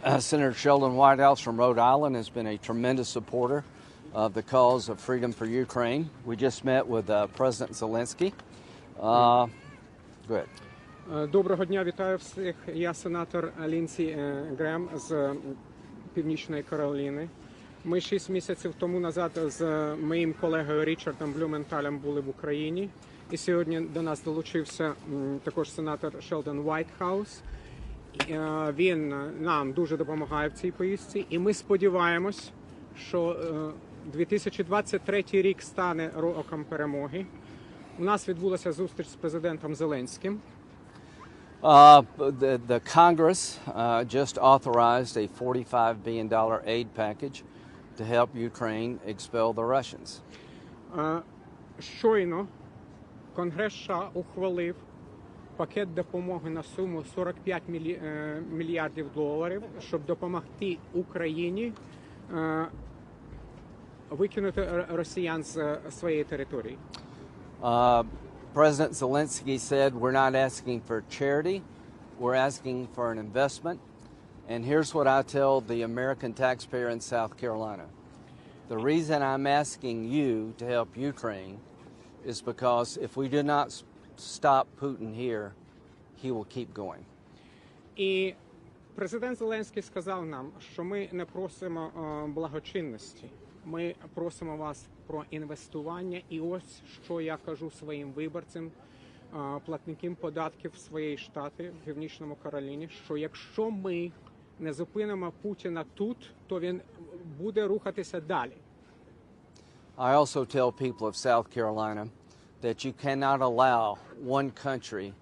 Senator Sheldon Whitehouse from Rhode Island has been a tremendous supporter of the cause of freedom for Ukraine. We just met with President Zelensky. Good. Доброго дня, вітаю всіх. Я сенатор Лінсі Грем з Північної Кароліни. Ми 6 місяців тому назад з моїм колегою Річардом Блюменталем були в Україні. І сьогодні до нас долучився також сенатор Sheldon Whitehouse. Він нам дуже допомагає в цій поїздці. І ми сподіваємось, що 2023 рік стане роком перемоги. У нас відбулася зустріч з президентом Зеленським. The Congress just authorized a $45 billion aid package to help Ukraine expel the Russians. Щойно Конгрес США ухвалив пакет допомоги на суму 45 мільярдів доларів, щоб допомогти Україні викинути росіян з своєї території. President Zelensky said we're not asking for charity, we're asking for an investment. And here's what I tell the American taxpayer in South Carolina. The reason I'm asking you to help Ukraine is because if we do not stop Putin here, he will keep going. І президент Зеленський сказав нам, що ми не просимо благочинності. Ми просимо вас про інвестування. І ось, що я кажу своїм виборцям, платникам податків своєї штати в Північному Кароліні, що якщо ми не зупинимо Путіна тут, то він буде рухатися далі. I also tell people of South Carolina that you cannot allow one country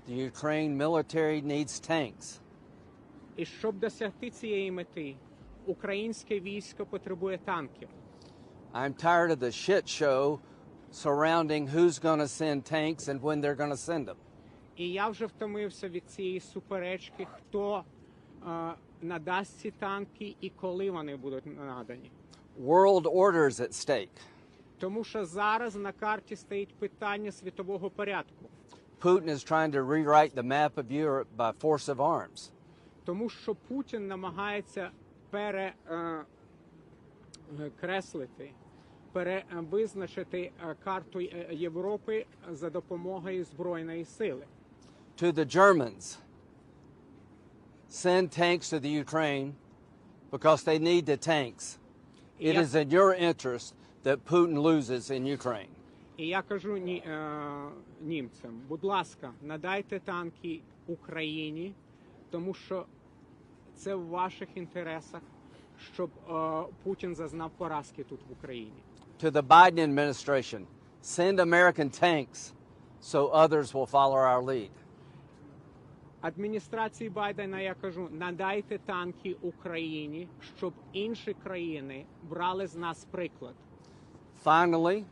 The Ukraine military needs tanks. І щоб досягти цієї мети, українське військо потребує танків. I'm tired of the shit show surrounding who's going to send tanks and when they're going to send them. І я вже втомився від цієї суперечки, хто надасть ці танки і коли вони будуть надані. World order is at stake. Тому що зараз на карті стоїть питання світового порядку. Putin is trying to rewrite the map of Europe by force of arms. Тому що Путін намагається перевизначити карту Європи за допомогою збройної сили. To the Germans, send tanks to the Ukraine because they need the tanks. It is in your interest that Putin loses in Ukraine. І я кажу німцям, будь ласка, надайте танки Україні, тому що це в ваших інтересах, щоб Путін зазнав поразки тут в Україні. To the Biden administration, send American tanks so others will follow our lead. Адміністрації Байдена я кажу, надайте танки Україні, щоб інші країни брали з нас приклад. Finally,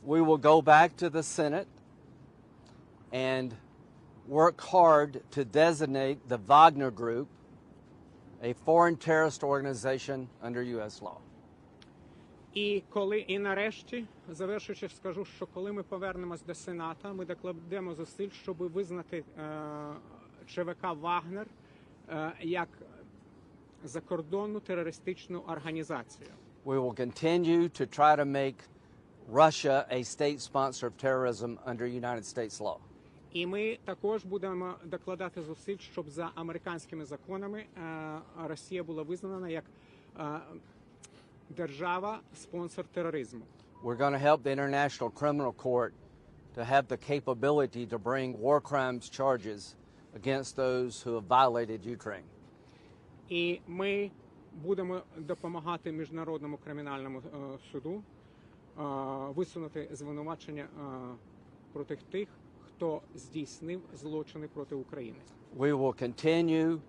we will go back to the Senate and work hard to designate the Wagner Group a foreign terrorist organization under U.S. law. І нарешті, завершуючи, скажу, що коли ми повернемось до Сената, ми докладемо зусиль, щоб визнати ЧВК «Вагнер» як закордонну терористичну організацію. We will continue to try to make Russia a state sponsor of terrorism under United States law. І ми також будемо докладати зусиль, щоб за американськими законами Росія була визнана як держава спонсор тероризму. We're going to help the International Criminal Court to have the capability to bring war crimes charges against those who have violated Ukraine. І ми будемо допомагати Міжнародному кримінальному суду висунути звинувачення проти тих, хто здійснив злочини проти України. We will continue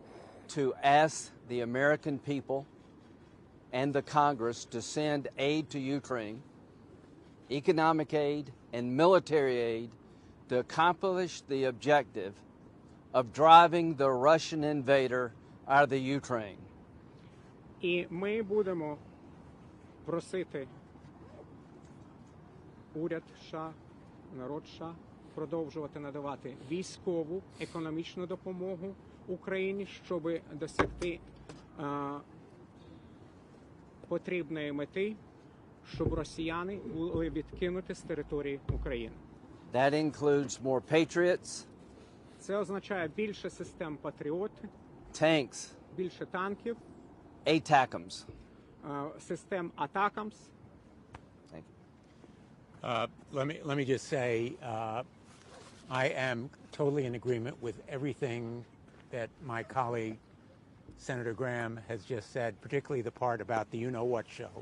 to ask the American people and the Congress to send aid to Ukraine, economic aid and military aid, to accomplish the objective of driving the Russian invader out of the Ukraine. І ми будемо просити уряд США, народ США продовжувати надавати військову, економічну допомогу Україні, щоб досягти потрібної мети, щоб росіяни були відкинуті з території України. That includes more Patriots, Це означає більше систем «Патріот», tanks, більше танків, ATACMS. систем «Атакамс». Thank you. Let me just say, I am totally in agreement with everything that my colleague, Senator Graham, has just said, particularly the part about the you-know-what show.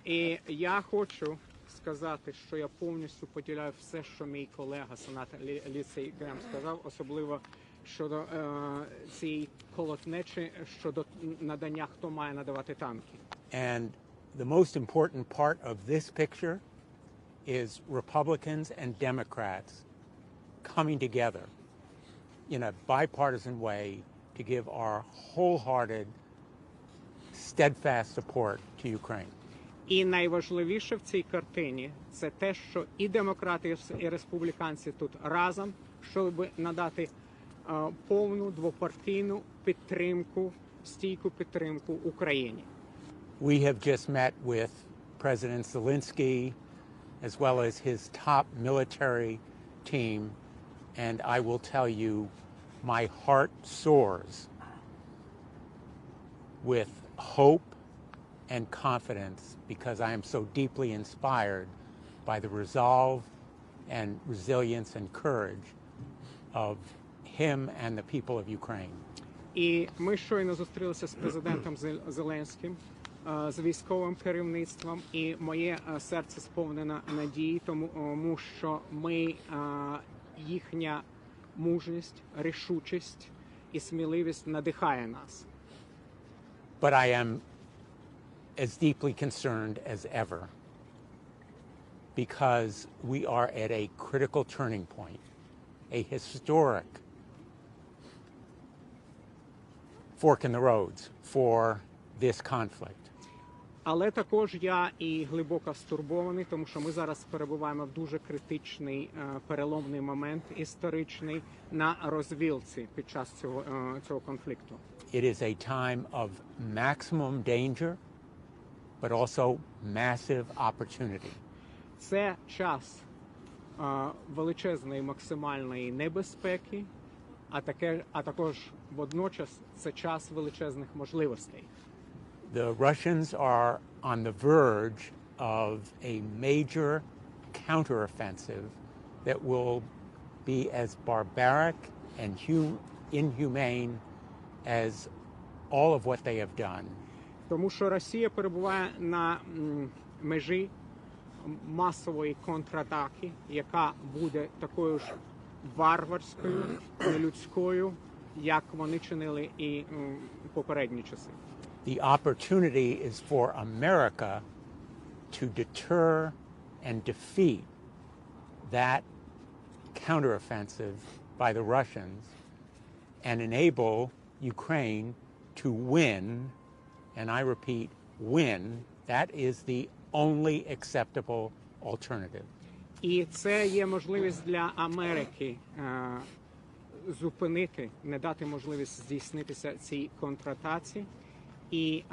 І я хочу сказати, що я повністю поділяю все, що мій колега, сенатор Лінсей Грем сказав, особливо щодо цієї колотнечі, щодо надання, хто має надавати танки. And the most important part of this picture is Republicans and Democrats coming together in a bipartisan way to give our wholehearted, steadfast support to Ukraine. І найважливіше в цій картині – це те, що і демократи, і республіканці тут разом, щоб надати повну двопартійну підтримку, стійку підтримку Україні. We have just met with President Zelensky as well as his top military team, and I will tell you, my heart soars with hope and confidence because I am so deeply inspired by the resolve and resilience and courage of him and the people of Ukraine. І ми щойно зустрілися з президентом Зеленським, з військовим керівництвом, і моє серце сповнено надії, тому що їхня мужність, рішучість і сміливість надихає нас. But I am as deeply concerned as ever because we are at a critical turning point, a historic fork in the roads for this conflict. Але також я і глибоко стурбований, тому що ми зараз перебуваємо в дуже критичний, переломний момент історичний на розвилці під час цього конфлікту. It is a time of maximum danger, but also massive opportunity. Це час величезної максимальної небезпеки, а також водночас це час величезних можливостей. The Russians are on the verge of a major counteroffensive that will be as barbaric and inhumane as all of what they have done. Тому що Росія перебуває на межі масової контратаки, яка буде такою ж варварською, нелюдською, як вони чинили і попередні часи. The opportunity is for America to deter and defeat that counteroffensive by the Russians and enable Ukraine to win, and I repeat, win. That is the only acceptable alternative. І це є можливість для Америки зупинити, не дати можливість здійснитися цій контратаці і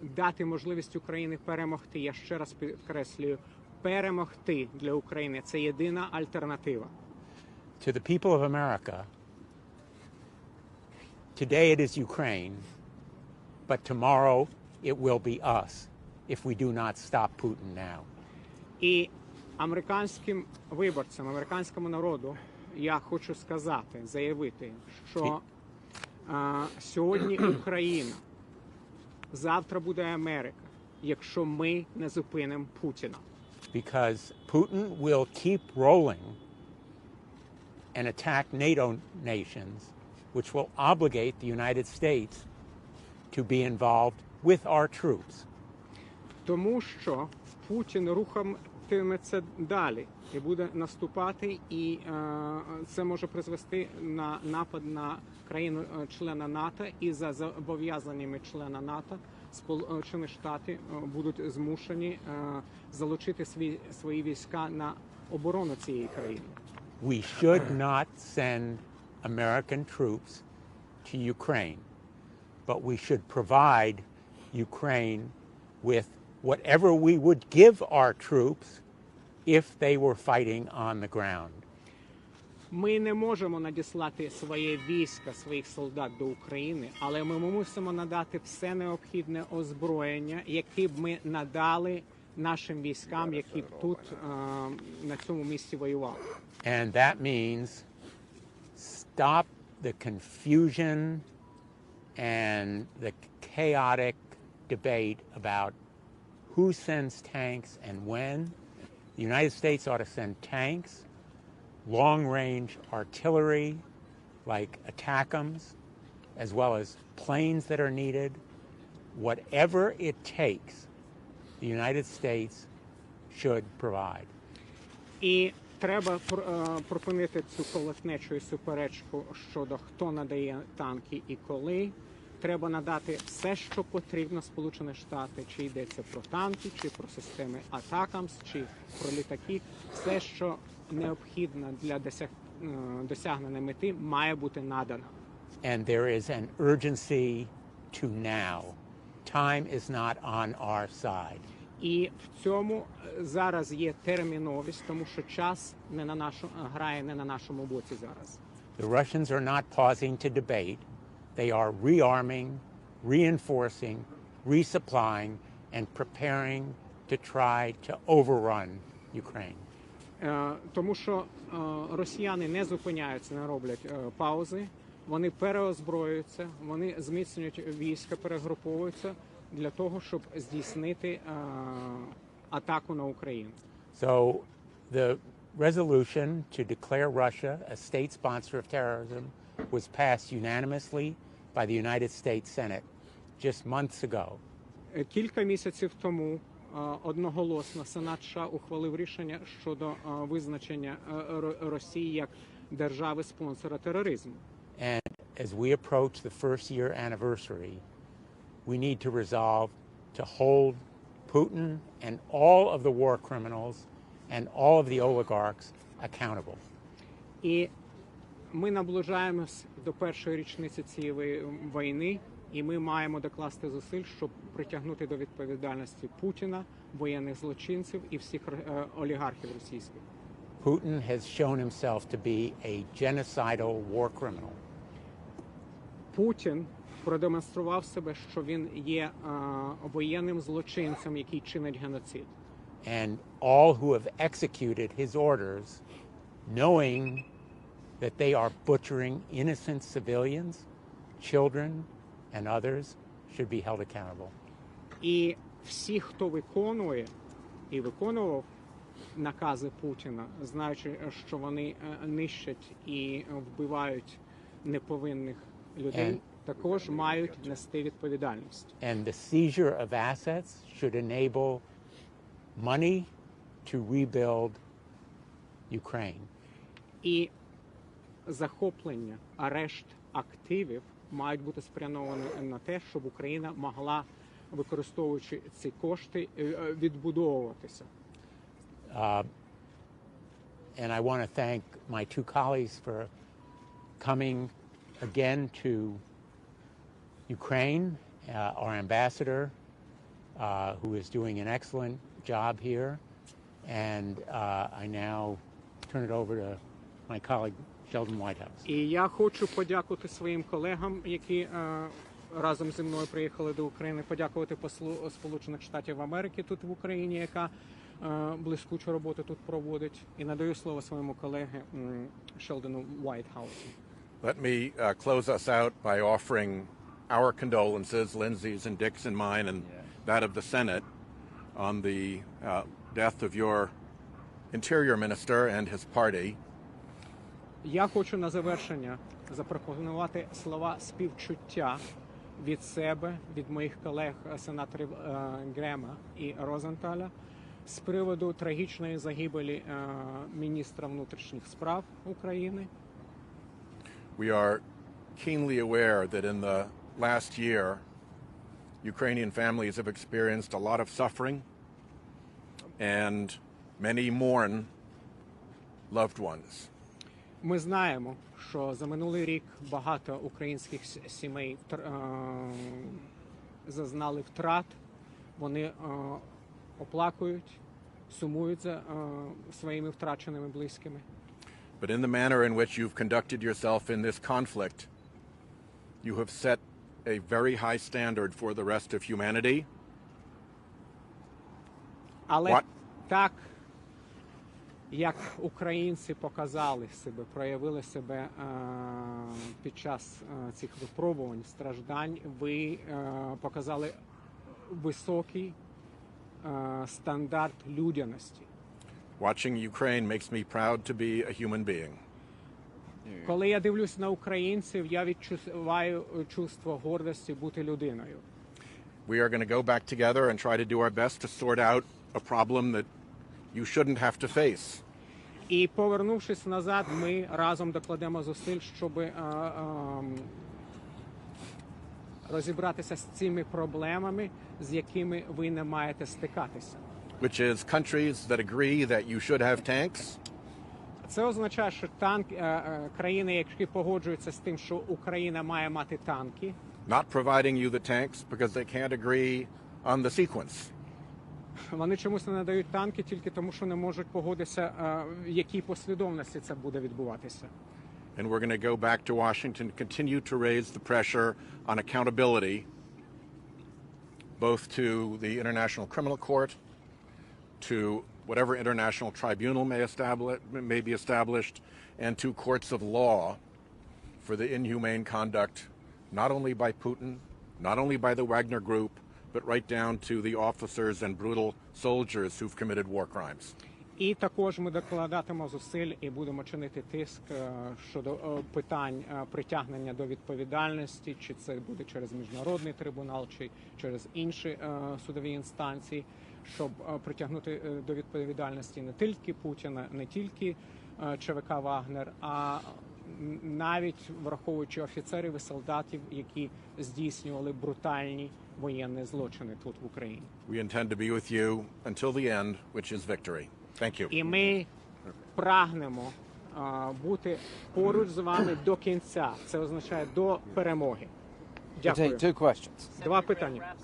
дати можливість Україні перемогти. Я ще раз підкреслюю, перемогти для України – це єдина альтернатива. To the people of America, today it is Ukraine, but tomorrow it will be us if we do not stop Putin now. І американським виборцям, американському народу я хочу сказати, заявити, що сьогодні Україна, завтра буде Америка, якщо ми не зупинимо Путіна. Because Putin will keep rolling and attack NATO nations, which will obligate the United States to be involved with our troops. Тому що Путін рухатиметься далі і буде наступати, і це може призвести на напад на країну-члена НАТО, і за зобов'язаннями члена НАТО Сполучені Штати будуть змушені залучити свої війська на оборону цієї країни. We should not send American troops to Ukraine, but we should provide Ukraine with whatever we would give our troops if they were fighting on the ground. Ми не можемо надіслати своє війська, своїх солдат до України, але ми мусимо надати все необхідне озброєння, яке б ми надали нашим військам, які б тут на цьому місці воювали. And that means stop the confusion and the chaotic debate about who sends tanks and when. The United States ought to send tanks, long-range artillery like ATACMS, as well as planes that are needed. Whatever it takes, the United States should provide. І треба припинити цю колотнечу і суперечку щодо хто надає танки і коли. Треба надати все, що потрібно Сполучені Штати, чи йдеться про танки, чи про системи ATACMS, чи про літаки. Все, що необхідно для досягнення мети, має бути надано. And there is an urgency to now. Time is not on our side. І в цьому зараз є терміновість, тому що час грає не на нашому боці зараз. The Russians are not pausing to debate. They are rearming, reinforcing, resupplying, and preparing to try to overrun Ukraine. Тому що росіяни не зупиняються, не роблять паузи, вони переозброюються, вони зміцнюють війська, перегруповуються для того, щоб здійснити атаку на Україну. So the resolution to declare Russia a state sponsor of terrorism was passed unanimously by the United States Senate just months ago. Кілька місяців тому одноголосно Сенат США ухвалив рішення щодо визначення Росії як держави-спонсора тероризму. And as we approach the first year anniversary, we need to resolve to hold Putin and all of the war criminals and all of the oligarchs accountable. І ми наближаємось до першої річниці цієї війни, і ми маємо докласти зусиль, щоб притягнути до відповідальності Путіна, воєнних злочинців і всіх олігархів російських. Putin has shown himself to be a genocidal war criminal. Путін продемонстрував себе, що він є воєнним злочинцем, який чинить геноцид. And all who have executed his orders, knowing that they are butchering innocent civilians, children, and others, should be held accountable. І всі, хто виконує і виконував накази Путіна, знаючи, що вони нищать і вбивають неповинних людей, також мають нести відповідальність. And the seizure of assets should enable money to rebuild Ukraine. І захоплення, арешт активів мають бути спрямовані на те, щоб Україна могла, використовуючи ці кошти, відбудовуватися. And I want to thank my two colleagues for coming again to Ukraine, our ambassador, who is doing an excellent job here. And I now turn it over to my colleague, Sheldon Whitehouse. І я хочу подякувати своїм колегам, які разом зі мною приїхали до України, подякувати послу Сполучених Штатів Америки тут в Україні, яка блискучу роботу тут проводить. І надаю слово своєму колегі Sheldonu Whitehouse. Let me close us out by offering our condolences, Lindsey's and Dick's and mine, and that of the Senate, on the death of your Interior Minister and his party. Я хочу на завершення запропонувати слова співчуття від себе, від моїх колег сенаторів Грема і Розенталя з приводу трагічної загибелі міністра внутрішніх справ України. We are keenly aware that in the last year, Ukrainian families have experienced a lot of suffering and many mourn loved ones. Ми знаємо, що за минулий рік багато українських сімей зазнали втрат, вони оплакують, сумують за своїми втраченими близькими. But in the manner in which you've conducted yourself in this conflict, you have set a very high standard for the rest of humanity. Але так, як українці показали себе, проявили себе під час цих випробувань, страждань, ви показали високий стандарт людяності. Watching Ukraine makes me proud to be a human being. Коли я дивлюсь на українців, я відчуваю чувство гордості бути людиною. We are going to go back together and try to do our best to sort out a problem that you shouldn't have to face. І повернувшись назад, ми разом докладемо зусиль, щоб розібратися з цими проблемами, з якими ви не маєте стикатися. Which is countries that agree that you should have tanks. Це означає, що країни, які погоджуються з тим, що Україна має мати танки, not providing you the tanks because they can't agree on the sequence. Вони чомусь не надають танки тільки тому, що не можуть погодитися, в якій послідовності це буде відбуватися. And we're going to go back to Washington and continue to raise the pressure on accountability, both to the International Criminal Court, to whatever international tribunal may be established, and to courts of law for the inhumane conduct, not only by Putin, not only by the Wagner Group, but right down to the officers and brutal soldiers who've committed war crimes. І також ми докладатимемо зусиль і будемо чинити тиск щодо питань притягнення до відповідальності, чи це буде через міжнародний трибунал, чи через інші судові інстанції, щоб притягнути до відповідальності не тільки Путіна, не тільки ЧВК «Вагнер», а навіть враховуючи офіцерів і солдатів, які здійснювали брутальні воєнні злочини тут в Україні. We intend to be with you until the end, which is victory. Thank you. І ми прагнемо бути поруч з вами до кінця. Це означає до перемоги. Дякую. Two questions. Два питання.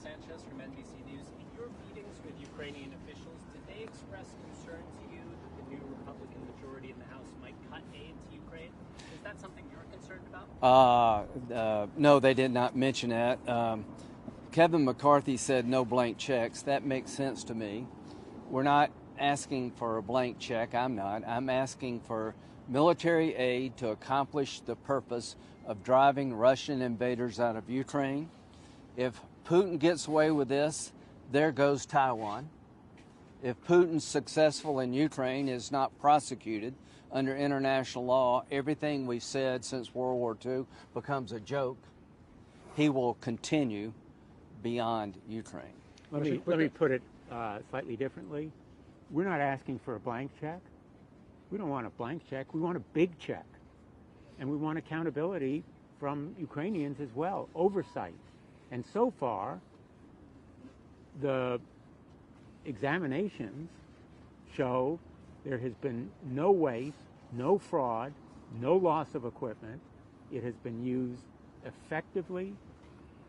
No, they did not mention that. Kevin McCarthy said no blank checks. That makes sense to me. We're not asking for a blank check. I'm not. I'm asking for military aid to accomplish the purpose of driving Russian invaders out of Ukraine. If Putin gets away with this, there goes Taiwan. If Putin's successful in Ukraine is not prosecuted under international law, everything we've said since World War II becomes a joke. He will continue beyond Ukraine. Let me put it slightly differently. We're not asking for a blank check. We don't want a blank check. We want a big check. And we want accountability from Ukrainians as well, oversight. And so far, the examinations show there has been no waste, no fraud, no loss of equipment. It has been used effectively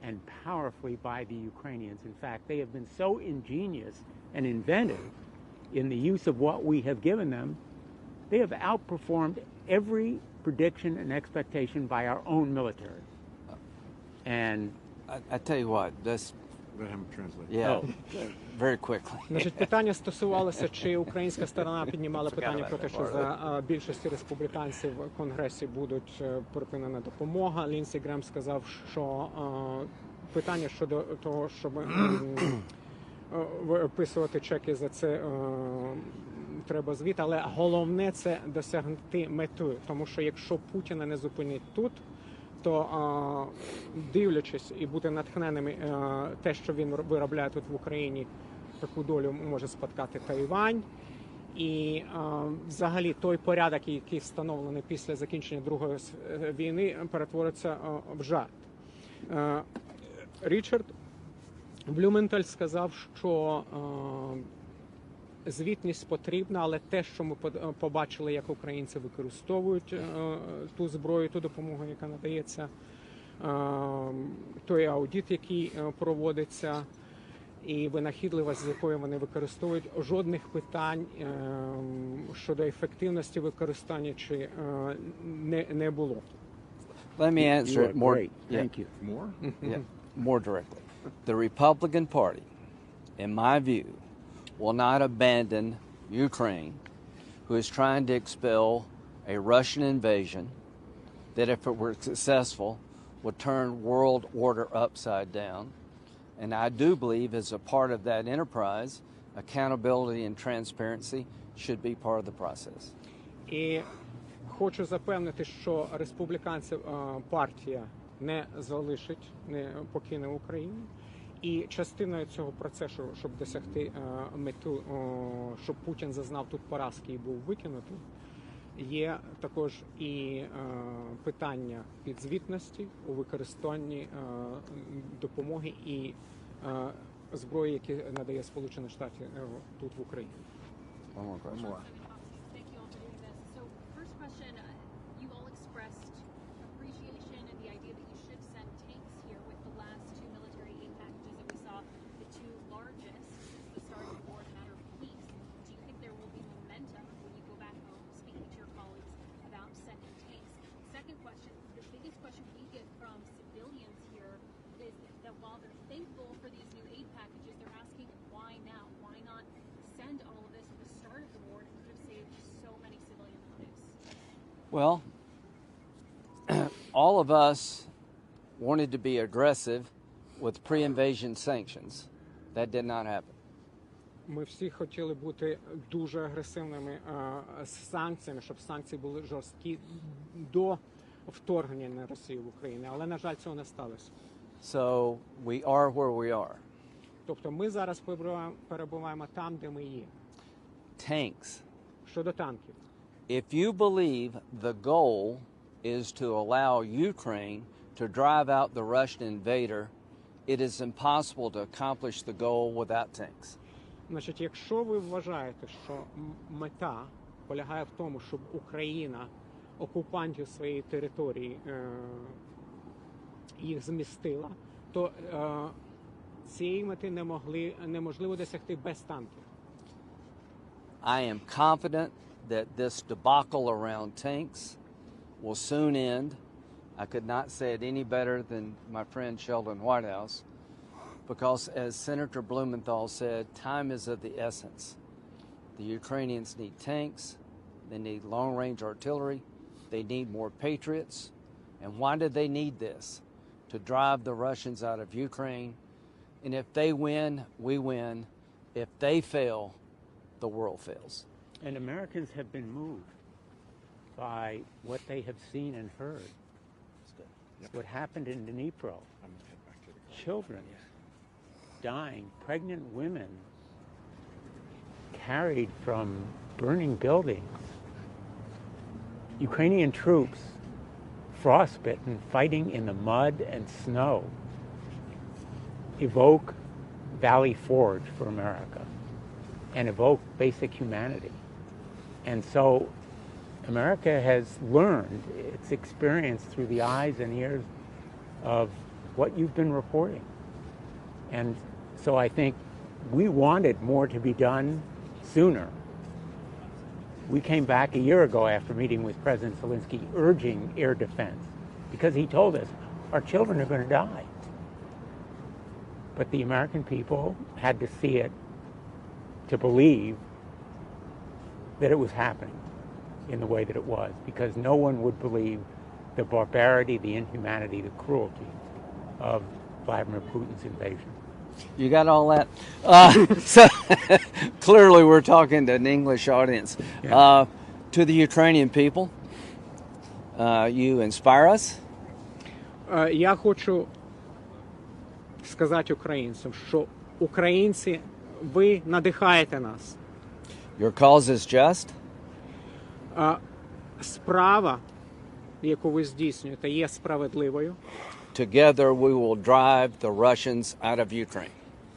and powerfully by the Ukrainians. In fact, they have been so ingenious and inventive in the use of what we have given them. They have outperformed every prediction and expectation by our own military. And I tell you what, this, Let him translate. yeah, very quickly. Значить, питання стосувалося, чи українська сторона піднімала питання про те, що за більшості республіканців в Конгресі будуть припинена допомога. Лінсі Грем сказав, що питання щодо того, щоб виписувати чеки за це, треба звіт, але головне це досягнути мету, тому що якщо Путіна не зупинить тут, то дивлячись і бути натхненими те, що він виробляє тут в Україні, таку долю може спаткати Тайвань. І взагалі той порядок, який встановлений після закінчення Другої війни, перетвориться в жарт. Річард Блюменталь сказав, що звітність потрібна, але те, що ми побачили, як українці використовують ту зброю, ту допомогу, яка надається, той аудит, який проводиться, і винахідливість, з якою вони використовують, жодних питань щодо ефективності використання чи не було. Let me answer it more. Great. Thank you. More? Yeah, more directly. The Republican Party, in my view, will not abandon Ukraine, who is trying to expel a Russian invasion that, if it were successful, would turn world order upside down. And I do believe, as a part of that enterprise, accountability and transparency should be part of the process. І хочу запевнити, що республіканців партія не залишить, не покине Україну. І частиною цього процесу, щоб досягти мету, щоб Путін зазнав тут поразки і був викинутий, є також і питання підзвітності у використанні допомоги і зброї, які надає Сполучені Штати тут в Україні. One more question. Thank you all for doing this. So, first question, you all expressed appreciation and the idea that you should send tanks here with the last two military aid packages that we saw, the two largest, the start of war in a matter of weeks. Do you think there will be momentum when you go back home speaking to your colleagues about sending tanks? Second question, the biggest question we get from civilians here is that while they're thankful for these new aid packages, they're asking why now? Why not send all of this at the start of the war? It could have saved so many civilian lives. Well, all of us wanted to be aggressive with pre-invasion sanctions. That did not happen. Ми всі хотіли бути дуже агресивними з санкціями, щоб санкції були жорсткі до вторгнення на Росію в Україну, але, на жаль, цього не сталося. So we are where we are. Тобто ми зараз перебуваємо там, де ми є. Tanks. Щодо танків. If you believe the goal is to allow Ukraine to drive out the Russian invader, it is impossible to accomplish the goal without tanks. Значить, якщо ви вважаєте, що мета полягає в тому, щоб Україна окупантів своєї території їх змістила, то цієї мети неможливо досягти без танків. I am confident that this debacle around tanks will soon end. I could not say it any better than my friend Sheldon Whitehouse, because as Senator Blumenthal said, time is of the essence. The Ukrainians need tanks, they need long-range artillery, they need more patriots. And why do they need this? To drive the Russians out of Ukraine. And if they win, we win. If they fail, the world fails. And Americans have been moved by what they have seen and heard. What happened in Dnipro. Children dying, pregnant women carried from burning buildings. Ukrainian troops, frostbitten, fighting in the mud and snow, evoke Valley Forge for America and evoke basic humanity. And so America has learned its experience through the eyes and ears of what you've been reporting. And so I think we wanted more to be done sooner. We came back a year ago after meeting with President Zelensky urging air defense because he told us our children are going to die. But the American people had to see it to believe that it was happening in the way that it was, because no one would believe the barbarity, the inhumanity, the cruelty of Vladimir Putin's invasion. You got all that? So clearly we're talking to an English audience. Yeah. To the Ukrainian people, you inspire us. Я хочу сказати українцям, що українці, ви надихаєте нас. Your cause is just. Справа, яку ви здійснюєте, є справедливою. Together we will drive the Russians out of Ukraine.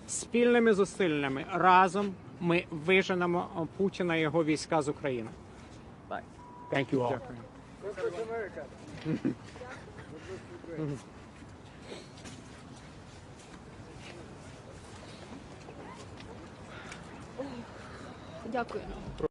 Спільними зусиллями разом ми виженемо Путіна і його війська з України. Bye. Thank you all. Дякую. Дякую.